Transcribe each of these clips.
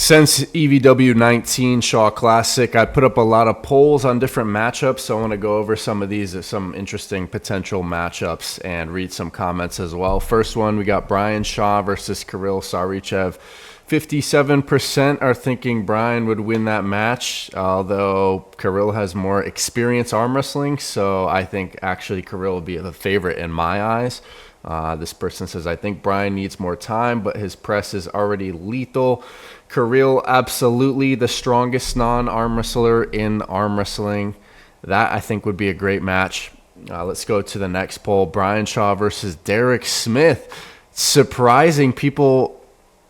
Since EVW 19 Shaw Classic, I put up a lot of polls on different matchups, so I want to go over some of these, some interesting potential matchups, and read some comments as well. First one, we got Brian Shaw versus Kirill Sarychev. 57% are thinking Brian would win that match, although Kirill has more experience arm wrestling, so I think actually Kirill will be the favorite in my eyes. This person says, I think Brian needs more time, but his press is already lethal. Kirill, absolutely the strongest non-arm wrestler in arm wrestling. That, I think, would be a great match. Let's go to the next poll. Brian Shaw versus Derek Smith. Surprising, people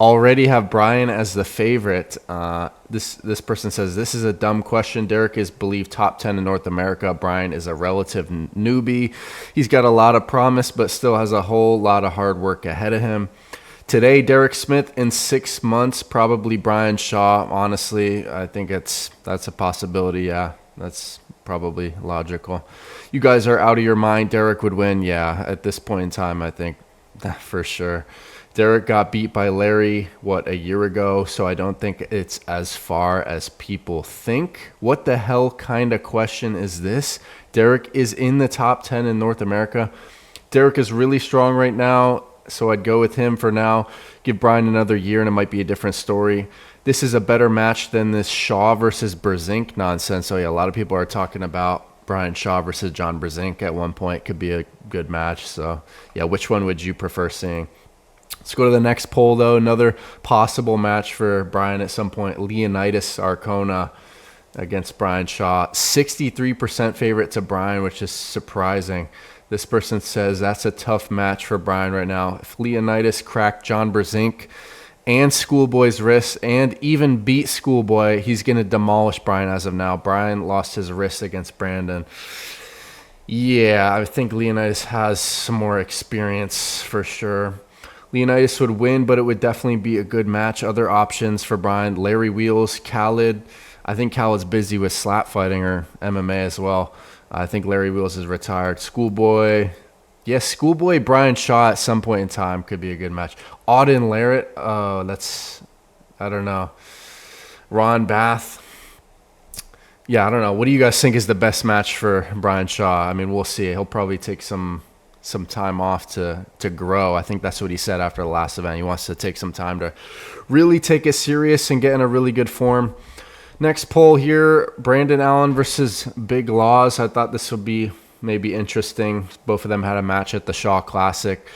already have Brian as the favorite. This person says, this is a dumb question. Derek is believed top 10 in North America. Brian is a relative newbie. He's got a lot of promise, but still has a whole lot of hard work ahead of him. Today, Derek Smith. In 6 months, probably Brian Shaw. Honestly, I think that's a possibility. Yeah, that's probably logical. You guys are out of your mind. Derek would win. Yeah, at this point in time, I think for sure. Derek got beat by Larry, a year ago, so I don't think it's as far as people think. What the hell kind of question is this? Derek is in the top 10 in North America. Derek is really strong right now, so I'd go with him for now. Give Brian another year, and it might be a different story. This is a better match than this Shaw versus Brzezinski nonsense. So, yeah, a lot of people are talking about Brian Shaw versus John Brzezinski at one point. Could be a good match. So, yeah, which one would you prefer seeing? Let's go to the next poll, though. Another possible match for Brian at some point. Leonidas Arcona against Brian Shaw. 63% favorite to Brian, which is surprising. This person says that's a tough match for Brian right now. If Leonidas cracked John Brzezinski and Schoolboy's wrist and even beat Schoolboy, he's going to demolish Brian as of now. Brian lost his wrist against Brandon. Yeah, I think Leonidas has some more experience for sure. Leonidas would win, but it would definitely be a good match. Other options for Brian: Larry Wheels, Khaled. I think Khaled's busy with slap fighting or MMA as well. I think Larry Wheels is retired. Schoolboy. Yes, Schoolboy, Brian Shaw at some point in time could be a good match. Auden Larrett. Oh, I don't know. Ron Bath. Yeah, I don't know. What do you guys think is the best match for Brian Shaw? I mean, we'll see. He'll probably take some time off to grow. I think that's what he said after the last event. He wants to take some time to really take it serious and get in a really good form. Next poll here, Brandon Allen versus Big Laws. I thought this would be maybe interesting. Both of them had a match at the Shaw Classic.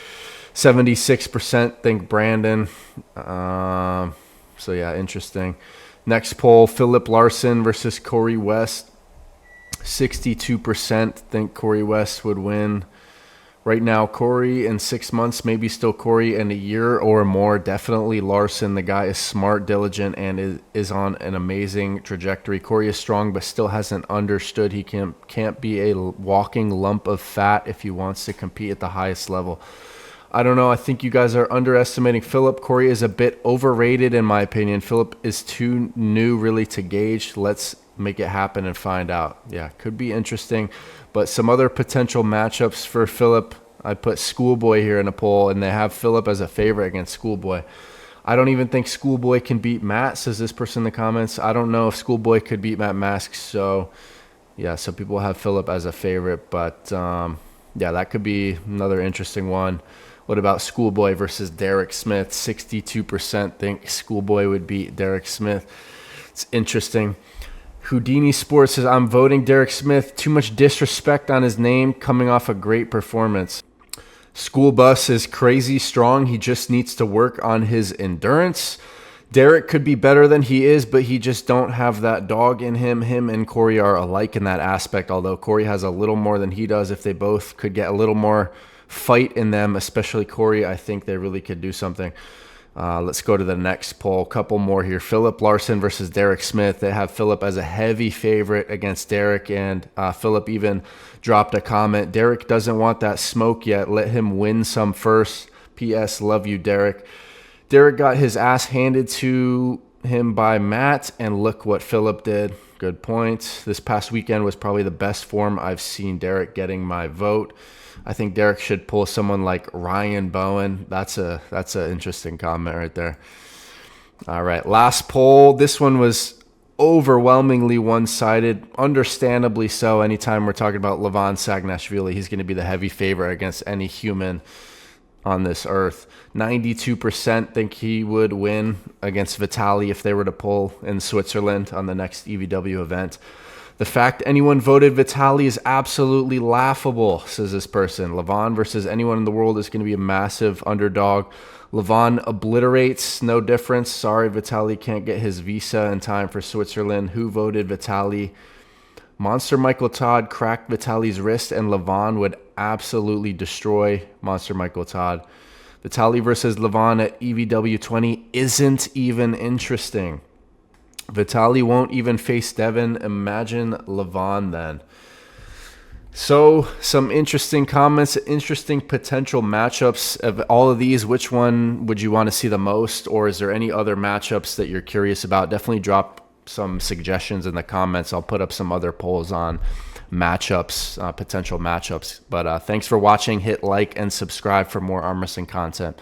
76% think Brandon. So yeah, interesting. Next poll, Philip Larson versus Corey West. 62% think Corey West would win. Right now, Corey in 6 months, maybe still Corey in a year or more. Definitely Larson. The guy is smart, diligent, and is on an amazing trajectory. Corey is strong, but still hasn't understood he can't be a walking lump of fat if he wants to compete at the highest level. I don't know. I think you guys are underestimating Philip. Corey is a bit overrated, in my opinion. Philip is too new, really, to gauge. Let's make it happen and find out. Yeah, could be interesting. But some other potential matchups for Philip, I put Schoolboy here in a poll, and they have Philip as a favorite against Schoolboy. I don't even think Schoolboy can beat Matt, says this person in the comments. I don't know if Schoolboy could beat Matt Mask. So, yeah, some people have Philip as a favorite. But, yeah, that could be another interesting one. What about Schoolboy versus Derek Smith? 62% think Schoolboy would beat Derek Smith. It's interesting. Houdini Sports says, I'm voting Derek Smith. Too much disrespect on his name, coming off a great performance. School Bus is crazy strong. He just needs to work on his endurance. Derek could be better than he is, but he just don't have that dog in him. Him and Corey are alike in that aspect, although Corey has a little more than he does. If they both could get a little more fight in them, especially Corey, I think they really could do something. Let's go to the next poll. Couple more here. Philip Larson versus Derek Smith. They have Philip as a heavy favorite against Derek, and Philip even dropped a comment. Derek doesn't want that smoke yet. Let him win some first. P.S. Love you, Derek. Derek got his ass handed to him by Matt, and look what Philip did. Good point. This past weekend was probably the best form I've seen Derek getting my vote. I think Derek should pull someone like Ryan Bowen. That's an interesting comment right there. All right, last poll. This one was overwhelmingly one-sided, understandably so. Anytime we're talking about Levan Sagnashvili, he's going to be the heavy favorite against any human on this earth. 92% think he would win against Vitali if they were to pull in Switzerland on the next EVW event. The fact anyone voted Vitali is absolutely laughable, says this person. Levan versus anyone in the world is going to be a massive underdog. Levan obliterates, no difference. Sorry, Vitali can't get his visa in time for Switzerland. Who voted Vitali? Monster Michael Todd cracked Vitali's wrist, and Levan would absolutely destroy Monster Michael Todd. Vitali versus Levan at EVW 20 isn't even interesting. Vitali won't even face Devin. Imagine Levan then. So, some interesting comments, interesting potential matchups. Of all of these, which one would you want to see the most? Or is there any other matchups that you're curious about? Definitely drop some suggestions in the comments. I'll put up some other polls on matchups, potential matchups. But thanks for watching. Hit like and subscribe for more arm wrestling content.